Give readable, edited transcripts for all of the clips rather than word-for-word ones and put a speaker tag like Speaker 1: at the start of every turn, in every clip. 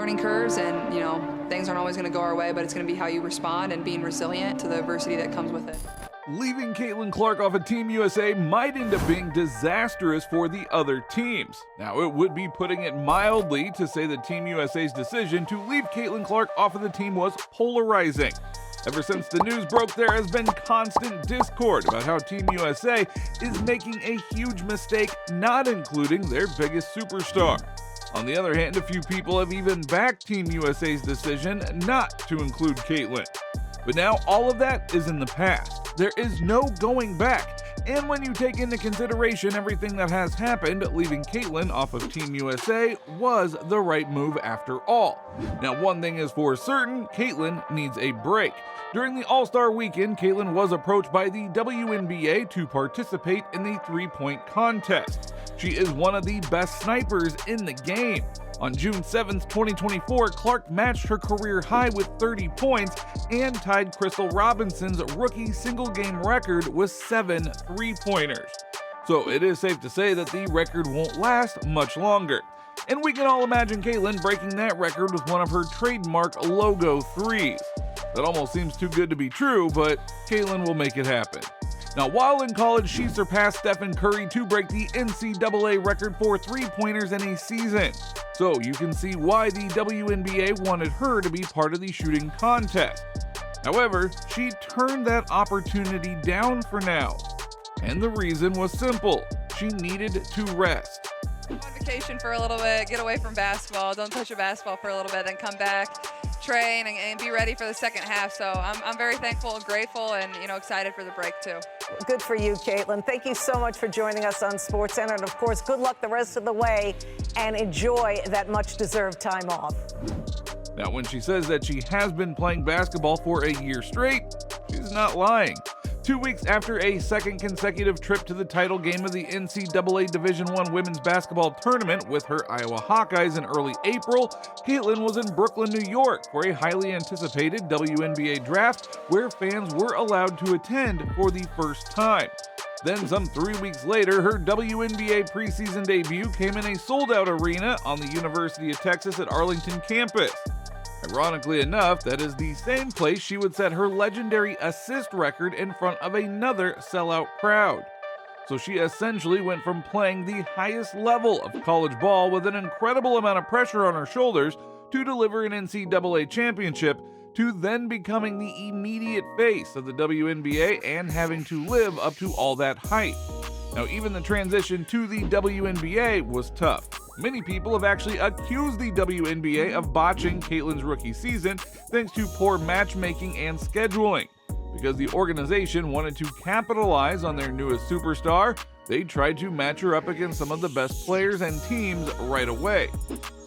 Speaker 1: learning curves, and things aren't always going to go our way, but it's going to be how you respond and being resilient to the adversity that comes with it.
Speaker 2: Leaving Caitlin Clark off of Team USA might end up being disastrous for the other teams. Now, it would be putting it mildly to say that Team USA's decision to leave Caitlin Clark off of the team was polarizing. Ever since the news broke, there has been constant discord about how Team USA is making a huge mistake not including their biggest superstar. On the other hand, a few people have even backed Team USA's decision not to include Caitlin. But now all of that is in the past. There is no going back. And when you take into consideration everything that has happened, leaving Caitlin off of Team USA was the right move after all. Now, one thing is for certain, Caitlin needs a break. During the All-Star weekend, Caitlin was approached by the WNBA to participate in the three-point contest. She is one of the best snipers in the game. On June 7, 2024, Clark matched her career high with 30 points and tied Crystal Robinson's rookie single-game record with 7 three-pointers. So it is safe to say that the record won't last much longer. And we can all imagine Caitlin breaking that record with one of her trademark logo threes. That almost seems too good to be true, but Caitlin will make it happen. Now, while in college, she surpassed Stephen Curry to break the NCAA record for three-pointers in a season. So you can see why the WNBA wanted her to be part of the shooting contest. However, she turned that opportunity down for now. And the reason was simple. She needed to rest.
Speaker 1: On vacation for a little bit, get away from basketball, don't touch your basketball for a little bit, then come back, train, and be ready for the second half. So I'm very thankful and grateful and excited for the break too.
Speaker 3: Good for you, Caitlin. Thank you so much for joining us on SportsCenter. And of course, good luck the rest of the way and enjoy that much-deserved time off.
Speaker 2: Now, when she says that she has been playing basketball for a year straight, she's not lying. 2 weeks after a second consecutive trip to the title game of the NCAA Division I Women's Basketball Tournament with her Iowa Hawkeyes in early April, Caitlin was in Brooklyn, New York for a highly anticipated WNBA draft where fans were allowed to attend for the first time. Then some 3 weeks later, her WNBA preseason debut came in a sold-out arena on the University of Texas at Arlington campus. Ironically enough, that is the same place she would set her legendary assist record in front of another sellout crowd. So she essentially went from playing the highest level of college ball with an incredible amount of pressure on her shoulders to deliver an NCAA championship to then becoming the immediate face of the WNBA and having to live up to all that hype. Now, even the transition to the WNBA was tough. Many people have actually accused the WNBA of botching Caitlin's rookie season thanks to poor matchmaking and scheduling. Because the organization wanted to capitalize on their newest superstar, they tried to match her up against some of the best players and teams right away.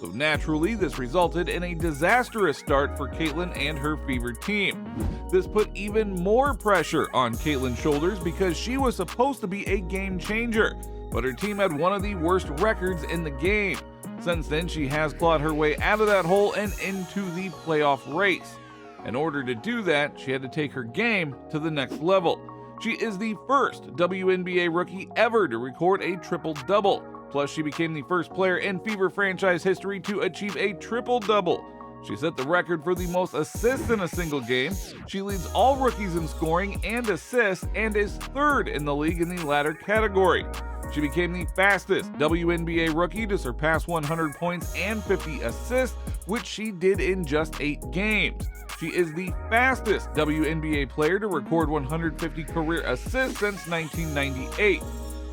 Speaker 2: So naturally, this resulted in a disastrous start for Caitlin and her Fever team. This put even more pressure on Caitlin's shoulders because she was supposed to be a game changer, but her team had one of the worst records in the game. Since then, she has clawed her way out of that hole and into the playoff race. In order to do that, she had to take her game to the next level. She is the first WNBA rookie ever to record a triple-double. Plus, she became the first player in Fever franchise history to achieve a triple-double. She set the record for the most assists in a single game. She leads all rookies in scoring and assists and is third in the league in the latter category. She became the fastest WNBA rookie to surpass 100 points and 50 assists, which she did in just 8 games. She is the fastest WNBA player to record 150 career assists since 1998.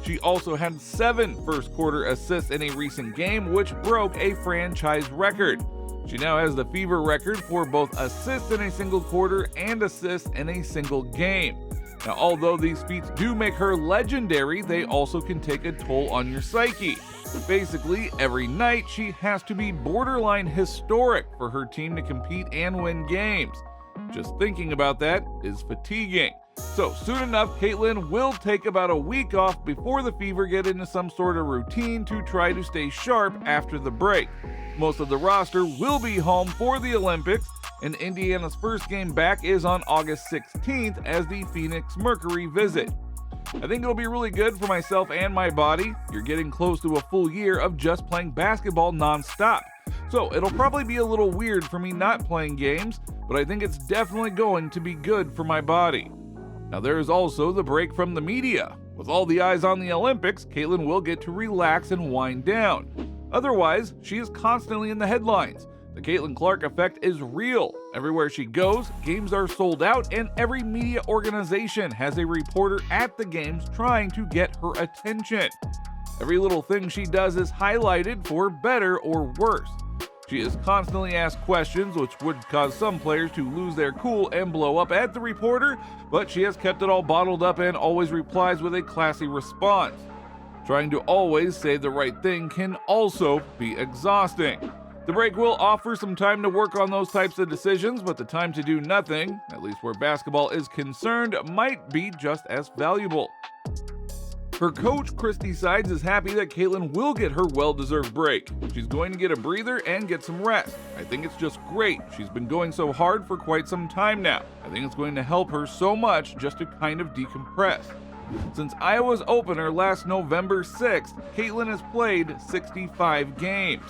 Speaker 2: She also had 7 first-quarter assists in a recent game, which broke a franchise record. She now has the Fever record for both assists in a single quarter and assists in a single game. Now, although these feats do make her legendary, they also can take a toll on your psyche. Basically, every night she has to be borderline historic for her team to compete and win games. Just thinking about that is fatiguing. So soon enough, Caitlin will take about a week off before the Fever get into some sort of routine to try to stay sharp after the break. Most of the roster will be home for the Olympics, and Indiana's first game back is on August 16th as the Phoenix Mercury visit. I think it'll be really good for myself and my body. You're getting close to a full year of just playing basketball nonstop. So it'll probably be a little weird for me not playing games, but I think it's definitely going to be good for my body. Now there is also the break from the media. With all the eyes on the Olympics, Caitlin will get to relax and wind down. Otherwise, she is constantly in the headlines. The Caitlin Clark effect is real. Everywhere she goes, games are sold out, and every media organization has a reporter at the games trying to get her attention. Every little thing she does is highlighted for better or worse. She is constantly asked questions, which would cause some players to lose their cool and blow up at the reporter, but she has kept it all bottled up and always replies with a classy response. Trying to always say the right thing can also be exhausting. The break will offer some time to work on those types of decisions, but the time to do nothing, at least where basketball is concerned, might be just as valuable. Her coach, Christy Sides, is happy that Caitlin will get her well-deserved break. She's going to get a breather and get some rest. I think it's just great. She's been going so hard for quite some time now. I think it's going to help her so much just to kind of decompress. Since Iowa's opener last November 6th, Caitlin has played 65 games.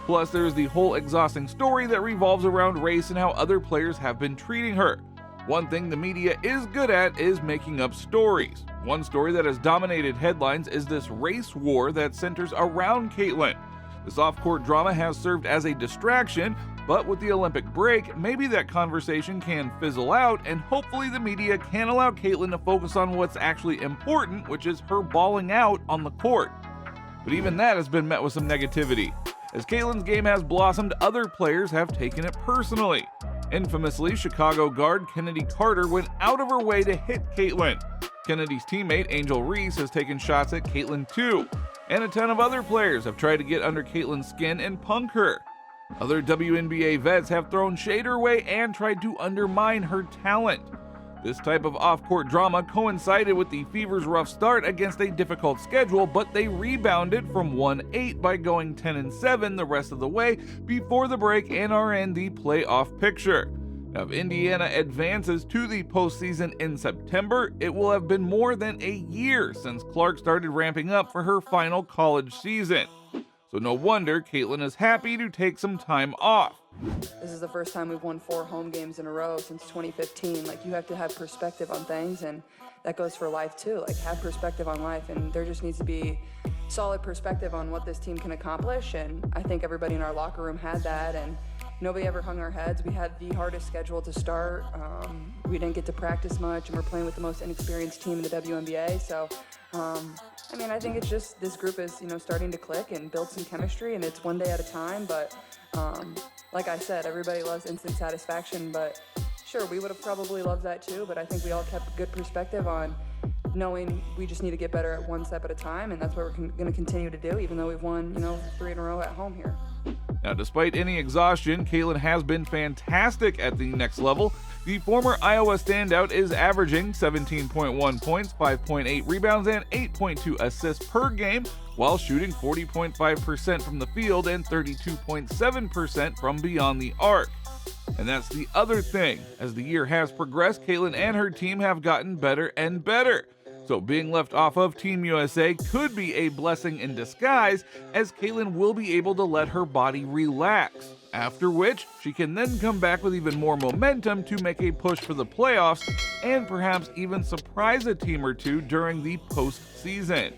Speaker 2: Plus, there's the whole exhausting story that revolves around race and how other players have been treating her. One thing the media is good at is making up stories. One story that has dominated headlines is this race war that centers around Caitlin. This off-court drama has served as a distraction, but with the Olympic break, maybe that conversation can fizzle out, and hopefully the media can allow Caitlin to focus on what's actually important, which is her balling out on the court. But even that has been met with some negativity. As Caitlin's game has blossomed, other players have taken it personally. Infamously, Chicago guard Kennedy Carter went out of her way to hit Caitlin. Kennedy's teammate Angel Reese has taken shots at Caitlin too, and a ton of other players have tried to get under Caitlin's skin and punk her. Other WNBA vets have thrown shade her way and tried to undermine her talent. This type of off-court drama coincided with the Fever's rough start against a difficult schedule, but they rebounded from 1-8 by going 10-7 the rest of the way before the break and are in the playoff picture. Now, if Indiana advances to the postseason in September, it will have been more than a year since Clark started ramping up for her final college season. So no wonder Caitlin is happy to take some time off.
Speaker 4: This is the first time we've won 4 home games in a row since 2015. Like, you have to have perspective on things, and that goes for life too. Like, have perspective on life, and there just needs to be solid perspective on what this team can accomplish, and I think everybody in our locker room had that, and nobody ever hung our heads. We had the hardest schedule to start. We didn't get to practice much, and we're playing with the most inexperienced team in the WNBA, so I think it's just this group is, starting to click and build some chemistry, and it's one day at a time, but like I said, everybody loves instant satisfaction, but sure, we would have probably loved that too, but I think we all kept good perspective on knowing we just need to get better at one step at a time, and that's what we're going to continue to do, even though we've won, 3 in a row at home here.
Speaker 2: Now, despite any exhaustion, Caitlin has been fantastic at the next level. The former Iowa standout is averaging 17.1 points, 5.8 rebounds, and 8.2 assists per game, while shooting 40.5% from the field and 32.7% from beyond the arc. And that's the other thing. As the year has progressed, Caitlin and her team have gotten better and better. So being left off of Team USA could be a blessing in disguise, as Caitlin will be able to let her body relax, after which she can then come back with even more momentum to make a push for the playoffs and perhaps even surprise a team or two during the postseason.